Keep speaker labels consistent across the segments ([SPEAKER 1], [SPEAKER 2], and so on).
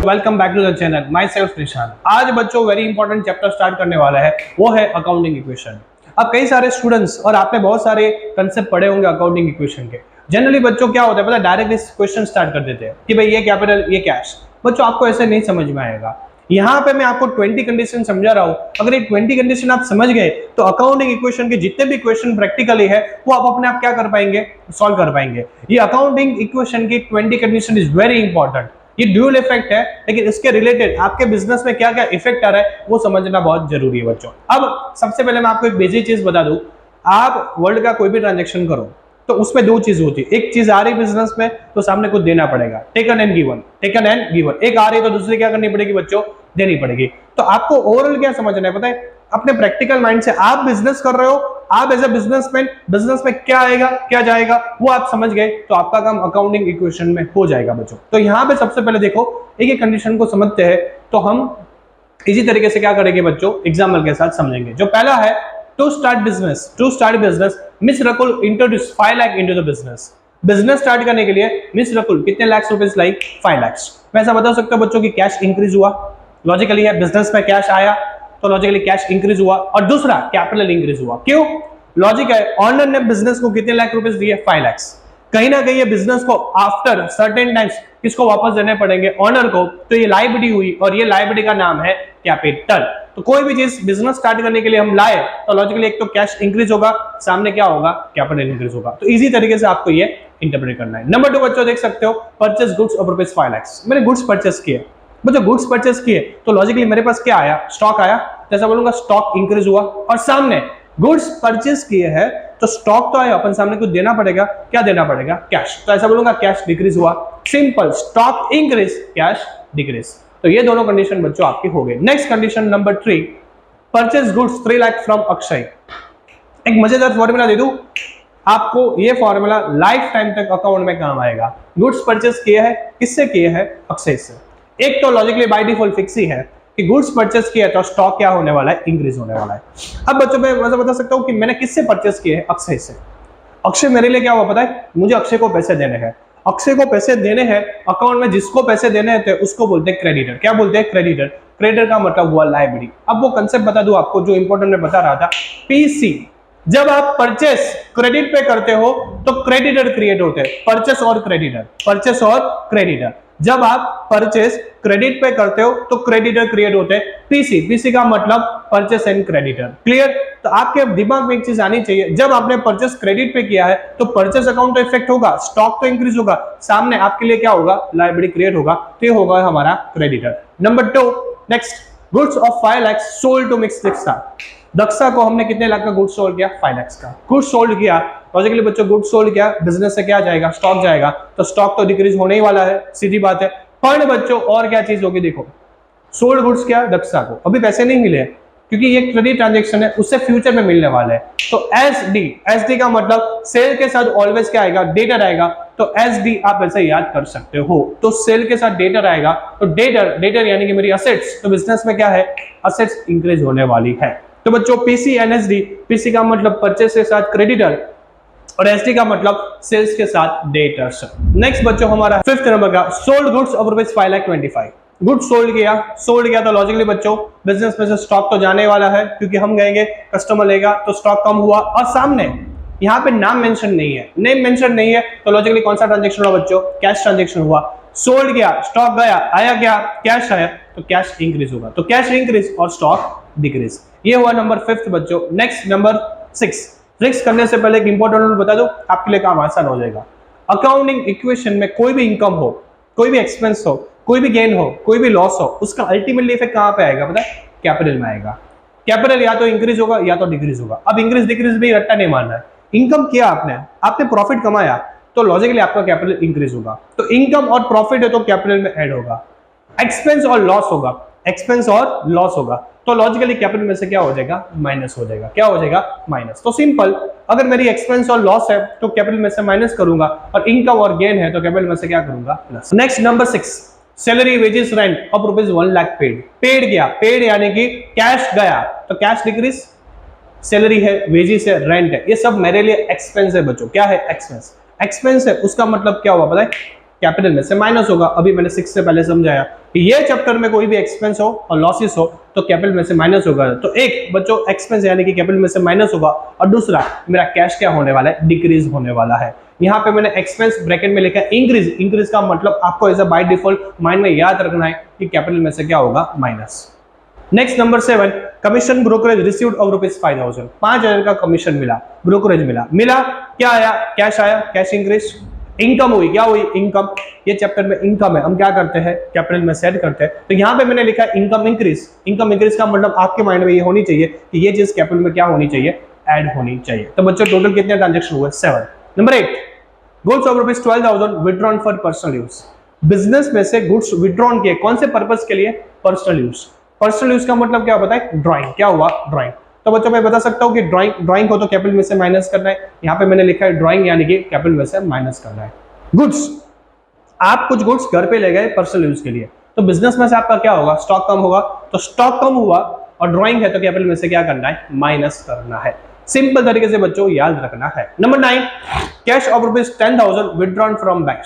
[SPEAKER 1] Welcome back to the channel, myself Nishan. आज बच्चों very important chapter start करने वाला है, वो है अकाउंटिंग इक्वेशन। अब कई सारे स्टूडेंट्स और आपने बहुत सारे कंसेप्ट पढ़े होंगे अकाउंटिंग इक्वेशन के। जनरली बच्चों क्या होता है पता है, डायरेक्ट इस क्वेश्चन स्टार्ट कर देते हैं कि भाई ये कैपिटल ये कैश। बच्चों आपको ऐसे नहीं समझ में आएगा। यहाँ पे मैं आपको 20 कंडीशन समझा रहा हूँ। अगर ये 20 कंडीशन आप समझ गए तो अकाउंटिंग इक्वेशन के जितने भी क्वेश्चन प्रैक्टिकली है वो आप अपने आप क्या कर पाएंगे, सॉल्व कर पाएंगे। ये अकाउंटिंग इक्वेशन की 20 कंडीशन इज वेरी इंपॉर्टेंट। ये ड्यूअल इफेक्ट है, लेकिन इसके रिलेटेड आपके बिजनेस में क्या क्या इफेक्ट आ रहा है वो समझना बहुत जरूरी है बच्चों। अब सबसे पहले मैं आपको एक बेसिक चीज बता दूं, आप वर्ल्ड का कोई भी ट्रांजेक्शन करो तो उसमें दो चीज होती है। एक चीज आ रही बिजनेस में तो सामने कुछ देना पड़ेगा, taken and given, taken and given. एक आ रही तो दूसरी क्या करनी पड़ेगी बच्चों, देनी पड़ेगी। तो आपको ओवरऑल क्या समझना है पता है, अपने प्रैक्टिकल माइंड से आप बिजनेस कर रहे हो, आप एज ए बिजनेसमैन बिजनेस में क्या आएगा क्या जाएगा वो आप समझ गए तो आपका काम अकाउंटिंग इक्वेशन में हो जाएगा बच्चों। तो यहाँ पे सबसे पहले देखो एक कंडीशन को समझते हैं तो हम इसी तरीके से क्या करेंगे बच्चों, एग्जाम्पल के साथ समझेंगे। जो पहला है to start business miss Rakul introduce 5 lakh into the business. Business start करने के लिए मिस रकुल कितने लाख रुपए लाइक 5 लाख। मैं ऐसा बता सकता हूं बच्चों की कैश इंक्रीज हुआ, लॉजिकली है बिजनेस में कैश आया तो लॉजिकली कैश इंक्रीज हुआ। और दूसरा कैपिटल इंक्रीज हुआ। क्यों? लॉजिक है, ऑनर ने बिजनेस को कितने लाख रुपए दिए, 5 लाख। कहीं ना कहीं ये बिजनेस को आफ्टर सर्टेन टाइम्स किसको वापस देने पड़ेंगे, ऑनर को। तो ये लायबिलिटी हुई और ये लायबिलिटी का नाम है कैपिटल। तो कोई भी चीज बिजनेस स्टार्ट करने के लिए हम लाए तो लॉजिकली एक तो कैश इंक्रीज होगा, सामने क्या होगा, कैपिटल इंक्रीज होगा। तो इजी तरीके से आपको ये इंटरप्रेट करना है। नंबर 2 बच्चों देख सकते हो, purchase goods of rupees 5 lakh. मैंने गुड्स परचेस किए बच्चों, गुड्स परचेस किए तो लॉजिकली मेरे पास क्या आया, स्टॉक आया। जैसा बोलूंगा स्टॉक इंक्रीज हुआ और सामने गुड्स परचेस किए हैं तो स्टॉक तो आया, अपन सामने कुछ देना पड़ेगा, क्या देना पड़ेगा, कैश। तो ऐसा बोलूंगा कैश डिक्रीज हुआ। Simple, stock increase cash decrease. तो ये दोनों कंडीशन बच्चों आपकी हो गई। Next condition number 3, purchase goods 3 lakh from Akshay. एक मजेदार फॉर्मूला दे दूं आपको, ये फॉर्मूला लाइफ टाइम तक अकाउंट में काम आएगा। गुड्स परचेस किए हैं, किससे किए हैं, अक्षय से। एक तो लॉजिकली बाय डिफॉल्ट फिक्स ही है कि गुड्स परचेस किया तो स्टॉक क्या होने वाला है, इंक्रीज होने वाला है। अब बच्चों मैं बता सकता हूं कि मैंने किससे परचेस किए हैं, अक्षय से। अक्षय मेरे लिए क्या हुआ पता है, मुझे अक्षय को पैसे देने हैं। अक्षय को पैसे देने हैं, अकाउंट में जिसको पैसे देने हैं उसको बोलते हैं क्रेडिटर। क्या बोलते हैं, क्रेडिटर। क्रेडिटर का मतलब हुआ लायबिलिटी। अब वो कंसेप्ट बता दूं आपको जो इंपॉर्टेंट मैं बता रहा था, पीसी। जब आप परचेस क्रेडिट पे करते हो तो क्रेडिटर क्रिएट होते हैं, परचेस और क्रेडिटर, परचेस और क्रेडिटर। जब आप परचेस क्रेडिट पे करते हो तो क्रेडिटर क्रिएट होते हैं, पीसी। पीसी का मतलब परचेस एंड क्रेडिटर। क्लियर? तो आपके दिमाग में एक चीज आनी चाहिए, जब आपने परचेस क्रेडिट पे किया है तो परचेस अकाउंट तो इफेक्ट होगा, स्टॉक तो इंक्रीज होगा, सामने आपके लिए क्या होगा, लायबिलिटी क्रिएट होगा, तो ये होगा हमारा creditor. Number 2 next, goods of 5 lakh sold to miss Daksha. Daksha को हमने कितने लाख का गुड्स सोल्ड किया, 5 लाख का गुड्स सोल्ड किया। लॉजिकली बच्चों गुड्स सोल्ड किया, बिजनेस से क्या जाएगा, स्टॉक जाएगा, तो स्टॉक तो डिक्रीज होने ही वाला है, सीधी बात है। पर बच्चों और क्या चीज होगी, देखो सोल्ड गुड्स क्या, दक्षा को अभी पैसे नहीं मिले क्योंकि ये क्रेडिट ट्रांजेक्शन है, उससे फ्यूचर में मिलने वाला है। तो एसडी, एसडी का मतलब सेल के साथ ऑलवेज क्या आएगा, डेटर आएगा। तो एसडी आप ऐसे याद कर सकते हो। तो सेल के साथ डेटर आएगा तो डेटर, डेटर यानी कि मेरी असेट्स। तो बिजनेस में क्या है, असेट्स इंक्रीज होने वाली है। तो बच्चों पीसी एंड एसडी, पीसी का मतलब परचेस के साथ क्रेडिटर और एसडी का मतलब सेल्स के साथ डेटर्स। नेक्स्ट बच्चों हमारा 5th नंबर का, sold goods of rupees 5,25,000। Goods sold किया तो लॉजिकली बच्चों बिजनेस में से स्टॉक तो जाने वाला है क्योंकि हम गएंगे, कस्टमर लेगा तो स्टॉक कम हुआ। और सामने यहाँ पे नाम मेंशन नहीं है, नेम मेंशन नहीं है, तो लॉजिकली कौन सा ट्रांजेक्शन हुआ बच्चों, कैश ट्रांजेक्शन हुआ। सोल्ड गया, स्टॉक गया, आया क्या, कैश आया, तो कैश इंक्रीज होगा। तो कैश इंक्रीज और स्टॉक डिक्रीज। ये हुआ नंबर 5th बच्चों। नेक्स्ट नंबर 6 करने से पहले एक इंपॉर्टेंट रूल बता दो, आपके लिए काम आसान हो जाएगा। अकाउंटिंग इक्वेशन में कोई भी इनकम हो, कोई भी एक्सपेंस हो, कोई भी गेन हो, कोई भी लॉस हो, उसका अल्टीमेटली इफेक्ट कहां पे आएगा पता है, कैपिटल में आएगा। कैपिटल या तो इंक्रीज होगा या तो डिक्रीज होगा। अब इंक्रीज डिक्रीज भी रट्टा नहीं मारना है। इनकम किया आपने प्रॉफिट कमाया तो लॉजिकली आपका कैपिटल इंक्रीज होगा। तो इनकम और प्रॉफिट है तो कैपिटल में ऐड होगा। एक्सपेंस और लॉस होगा, एक्सपेंस और लॉस होगा तो लॉजिकली कैपिटल में से क्या हो जाएगा, माइनस हो जाएगा। क्या हो जाएगा, माइनस। तो सिंपल, अगर मेरी एक्सपेंस और लॉस है तो कैपिटल में से माइनस करूंगा और इनकम और गेन है तो कैपिटल में से क्या करूंगा, plus. Next number 6, salary wages rent of rupees 1 lakh paid. Paid गया, पेड यानी कि कैश गया तो कैश डिक्रीज, सैलरी है, वेजेस है, रेंट है, ये सब मेरे लिए एक्सपेंस है बच्चों। क्या है, एक्सपेंस। एक्सपेंस है उसका मतलब क्या हुआ पता है, कैपिटल में से माइनस होगा। अभी मैंने 6 से पहले समझाया कि ये चैप्टर में कोई भी एक्सपेंस हो और लॉसेस हो तो कैपिटल में से माइनस होगा। तो एक बच्चों एक्सपेंस यानी कि कैपिटल में से माइनस होगा, और दूसरा मेरा कैश क्या होने वाला है, डिक्रीज होने वाला है। यहाँ पे मैंने एक्सपेंस ब्रैकेट में लिखा है इंक्रीज। इंक्रीज का मतलब आपको as a by default mind में याद रखना है कि कैपिटल में से क्या होगा, minus. Next number 7, commission brokerage received of ₹5,000। 5,000 का कमीशन मिला, ब्रोकरेज मिला क्या आया, कैश आया, कैश इंक्रीज। इनकम हुई, क्या हुई, इनकम। ये चैप्टर में इनकम है, हम क्या करते हैं, कैपिटल में सेट करते हैं। तो यहाँ पे मैंने लिखा है इनकम इंक्रीज। इनकम इंक्रीज का मतलब आपके माइंड में ये होनी चाहिए कि ये चीज कैपिटल में क्या होनी चाहिए, ऐड होनी चाहिए। तो बच्चों टोटल कितने ट्रांजेक्शन हुए, 7। Number 8, goods of ₹12,000 withdrawn for personal use. Business में से गुड्स विड्रॉन किए, कौन से पर्पस के लिए, पर्सनल यूज। पर्सनल यूज का मतलब क्या होता है, ड्राइंग। क्या हुआ, ड्राइंग। तो बच्चों मैं बता सकता हूँ कि ड्राइंग को तो कैपिटल में से माइनस करना है। यहाँ पे मैंने लिखा है ड्राइंग यानी कि कैपिटल में से माइनस करना है। गुड्स, आप कुछ गुड्स घर पे ले गए पर्सनल यूज के लिए, तो बिजनेस में से आपका क्या होगा, स्टॉक कम होगा। तो स्टॉक कम हुआ और ड्राइंग है तो कैपिटल में से क्या करना है, माइनस करना है। सिंपल तरीके से बच्चों याद रखना है। Number 9, cash of ₹10,000 withdrawn from bank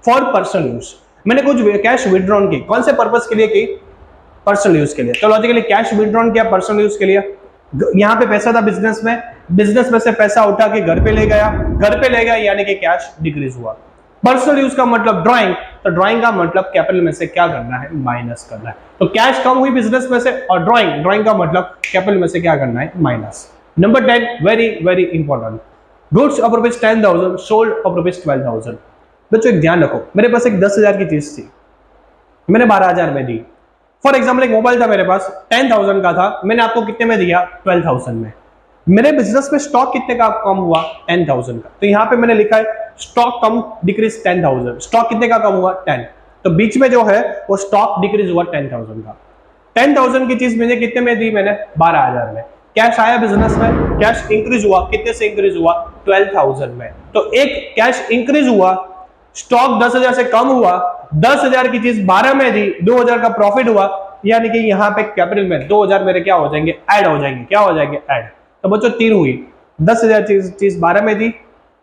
[SPEAKER 1] for personal use. मैंने कुछ कैश विड्रॉन की, कौन से पर्पस के लिए की, पर्सनल यूज के लिए। तो लॉजिकली कैश विड्रॉन किया पर्सनल यूज के लिए। यहाँ पे पैसा था बिजनेस में से पैसा उठा के घर पे ले गया यानी कि कैश डिक्रीज हुआ। पर्सनल यूज का मतलब ड्राइंग, तो ड्राइंग का मतलब कैपिटल में से क्या करना है, माइनस करना है। तो कैश कम हुई बिजनेस में से, और ड्राइंग का मतलब कैपिटल में से क्या करना है, minus. Number 10, very very important, goods of ₹10,000 sold off ₹12,000। बच्चों एक ध्यान रखो, मेरे पास एक 10,000 की चीज थी, मैंने 12,000 में दी। फॉर एग्जाम्पल एक मोबाइल था मेरे पास, 10,000 का था, मैंने आपको कितने में दिया, 12,000 में। मेरे बिजनेस में स्टॉक कितने का कम हुआ, 10,000 का। तो यहाँ पे मैंने लिखा है स्टॉक कम डिक्रीज 10,000। स्टॉक कितने का कम हुआ, 10। तो बीच में जो है वो स्टॉक डिक्रीज हुआ 10,000 का। 10,000 की चीज मैंने कितने में दी, मैंने 12,000 में। कैश आया बिजनेस में, कैश इंक्रीज हुआ, कितने से इंक्रीज हुआ, 12,000 में। तो एक कैश इंक्रीज हुआ, स्टॉक 10,000 से कम हुआ, 10,000 की चीज 12 में दी, 2,000 का प्रॉफिट हुआ, यानी कि यहाँ पे कैपिटल में 2,000 मेरे क्या हो जाएंगे, ऐड हो जाएंगे। क्या हो जाएंगे, ऐड। तो बच्चों 3 हुई, 10,000 चीज 12 में दी,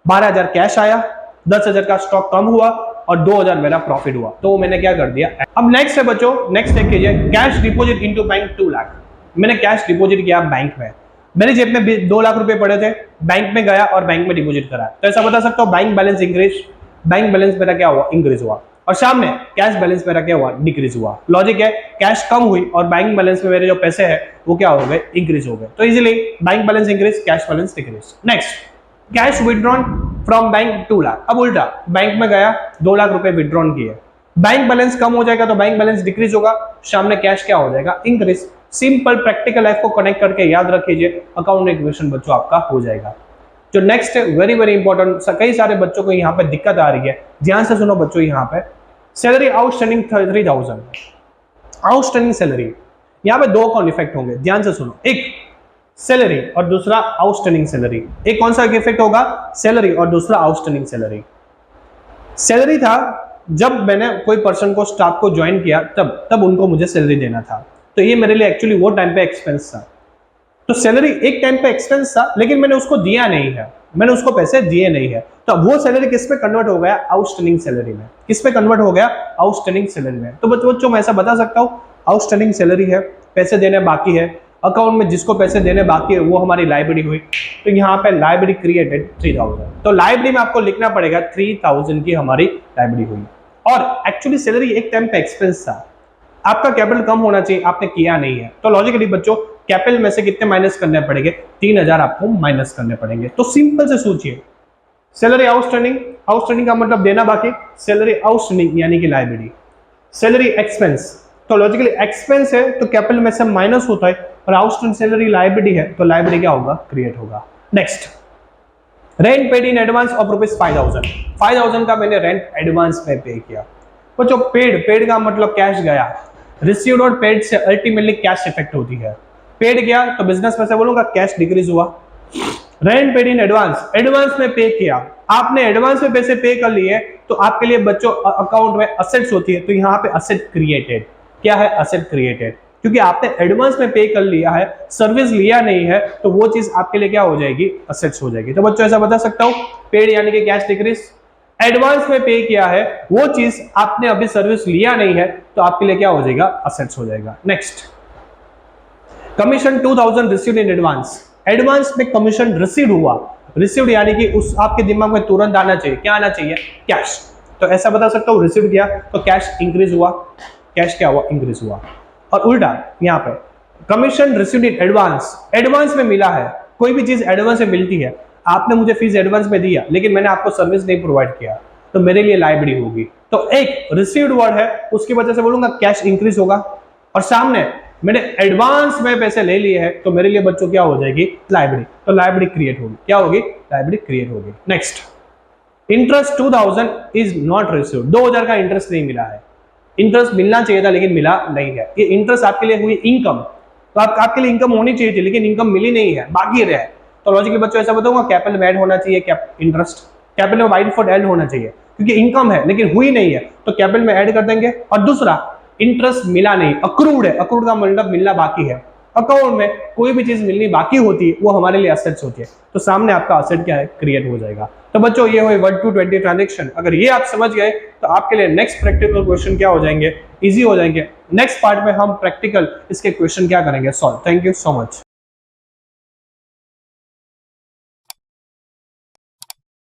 [SPEAKER 1] 12,000 कैश आया, 10,000 का स्टॉक कम हुआ और 2,000 मेरा प्रॉफिट हुआ। तो मैंने क्या कर दिया। अब नेक्स्ट है बच्चों, नेक्स्ट देख कीजिए, cash deposit into bank 2 lakh. मैंने कैश डिपॉजिट किया बैंक में, मेरे जेब में 2 लाख रुपए पड़े थे, बैंक में गया और बैंक में डिपॉजिट करा। तो ऐसा बता सकता हूँ bank balance increase, bank balance मेरा क्या हुआ, इंक्रीज हुआ। और सामने कैश बैलेंस मेरा क्या हुआ, डिक्रीज हुआ। लॉजिक है, कैश कम हुई और बैंक बैलेंस में मेरे जो पैसे हैं वो क्या हो गए, इंक्रीज हो गए। तो easily bank balance increase, cash balance decrease. Next, cash withdrawn from bank 2 lakh. अब उल्टा, बैंक में गया 2 लाख रुपए विड्रॉन किए, बैंक बैलेंस कम हो जाएगा तो बैंक बैलेंस डिक्रीज होगा, सामने कैश क्या हो जाएगा, इंक्रीज। सिंपल प्रैक्टिकल लाइफ को कनेक्ट करके याद रख लीजिए, अकाउंट इक्वेशन बच्चों आपका हो जाएगा। जो नेक्स्ट है वेरी वेरी इंपॉर्टेंट, कई सारे बच्चों को यहाँ पे दिक्कत आ रही है, ध्यान से सुनो बच्चों। यहाँ पे सैलरी आउटस्टैंडिंग 3,000, आउटस्टैंडिंग सैलरी, यहाँ पे 2 कौन इफेक्ट होंगे, ध्यान से सुनो। एक सैलरी और दूसरा आउटस्टैंडिंग सैलरी। एक कौन सा इफेक्ट होगा, सैलरी और दूसरा आउटस्टैंडिंग सैलरी। सैलरी था जब मैंने कोई पर्सन को स्टाफ को ज्वाइन किया, तब उनको मुझे सैलरी देना था। तो ये मेरे लिए एक्चुअली वो टाइम पे एक्सपेंस था। तो सैलरी एक टाइम पे एक्सपेंस था, लेकिन मैंने उसको दिया नहीं है, मैंने उसको पैसे दिए नहीं है। तो अब वो सैलरी किस पे कन्वर्ट हो गया, आउटस्टैंडिंग सैलरी में। किस पे कन्वर्ट हो गया, आउटस्टैंडिंग सैलरी में। तो बच्चों मैं ऐसा बता सकता हूँ, आउटस्टैंडिंग सैलरी है, पैसे देने बाकी है, अकाउंट में जिसको पैसे देने बाकी है वो हमारी लाइब्रेरी हुई। तो यहाँ पे लाइब्रेरी क्रिएटेड 3,000, तो लाइब्रेरी में आपको लिखना पड़ेगा 3,000 की हमारी लाइब्रेरी हुई। और एक्चुअली सैलरी एक टाइम पे एक्सपेंस था, आपका कैपिटल कम होना चाहिए, आपने किया नहीं है। तो लॉजिकली बच्चों कैपिटल में से कितने माइनस करने पड़ेंगे, 3,000 आपको माइनस करने पड़ेंगे। तो सिंपल से सोचिए, सैलरी आउटस्टैंडिंग, आउटस्टैंडिंग का मतलब देना बाकी, सैलरी आउटस्टैंडिंग यानी कि लाइब्रेरी। सैलरी एक्सपेंस, तो लॉजिकली एक्सपेंस है तो कैपिटल में से माइनस होता है, और आउटस्टैंडिंग सैलरी लाइब्रेरी है तो लाइब्रेरी क्या होगा, क्रिएट होगा। Next, rent paid in advance of ₹5,000। 5,000 का मैंने रेंट एडवांस में पे किया। बच्चों पेड का मतलब कैश गया, रिसीव्ड और पेड से अल्टीमेटली कैश इफेक्ट होती है। पेड गया तो बिजनेस में से बोलूंगा कैश डिक्रीज हुआ। Rent paid in advance, advance में पे किया, आपने एडवांस में पैसे पे कर लिए तो आपके लिए बच्चों अकाउंट में असेट्स होती है। तो यहाँ पे असेट क्रिएटेड, क्या है, असेट क्रिएटेड, क्योंकि आपने एडवांस में पे कर लिया है, सर्विस लिया नहीं है, तो वो चीज आपके लिए क्या हो जाएगी, असेट्स हो जाएगी। तो बच्चों ऐसा बता सकता हूँ, पेड यानी कि कैश डिक्रीज, एडवांस में पे किया है, वो चीज आपने अभी सर्विस लिया नहीं है, तो आपके लिए क्या हो जाएगा, असेट्स हो जाएगा। Next, commission 2000 received in advance. Advance में कमीशन रिसीव हुआ, रिसीव्ड यानी कि उस आपके दिमाग में तुरंत आना चाहिए, क्या आना चाहिए, कैश। तो ऐसा बता सकता हूं, रिसीव किया तो कैश इंक्रीज हुआ, कैश क्या हुआ, इंक्रीज हुआ। और उल्टा यहाँ पे commission received in advance, advance में मिला है, कोई भी चीज एडवांस में मिलती है, आपने मुझे फीस एडवांस में दिया लेकिन मैंने आपको सर्विस नहीं प्रोवाइड किया, तो मेरे लिए लायबिलिटी होगी। तो एक रिसीव्ड वर्ड है, उसकी वजह से बोलूंगा कैश इंक्रीज होगा, और सामने मैंने एडवांस में पैसे ले लिए हैं, तो मेरे लिए बच्चों क्या हो जाएगी, लायबिलिटी। तो लायबिलिटी क्रिएट होगी, क्या होगी, लायबिलिटी क्रिएट होगी। Next, interest 2000 is not received, 2000 का इंटरेस्ट नहीं मिला है। इंटरेस्ट मिलना चाहिए था लेकिन मिला नहीं है। ये इंटरेस्ट आपके लिए हुई इनकम, तो आपके लिए इनकम होनी चाहिए थी लेकिन इनकम मिली नहीं है, बाकी रहे। तो लॉजिकली बच्चों ऐसा बताऊंगा, कैपिटल में ऐड होना चाहिए, इंटरेस्ट कैपिटल में बाय डिफॉल्ट ऐड होना चाहिए, क्योंकि इनकम है लेकिन हुई नहीं है, तो कैपिटल में ऐड कर देंगे। और दूसरा, इंटरेस्ट मिला नहीं, अक्रूड है, अक्रूड का मतलब मिलना बाकी है। अकाउंट में कोई भी चीज मिलनी बाकी होती है, वो हमारे लिए असेट्स होती है, तो सामने आपका असेट क्या है, क्रिएट हो जाएगा। तो बच्चों ये हुए 1 to 20 ट्रांजेक्शन। अगर ये आप समझ गए तो आपके लिए नेक्स्ट प्रैक्टिकल क्वेश्चन क्या हो जाएंगे, इजी हो जाएंगे। नेक्स्ट पार्ट में हम प्रैक्टिकल इसके क्वेश्चन क्या करेंगे, solve. Thank you so much.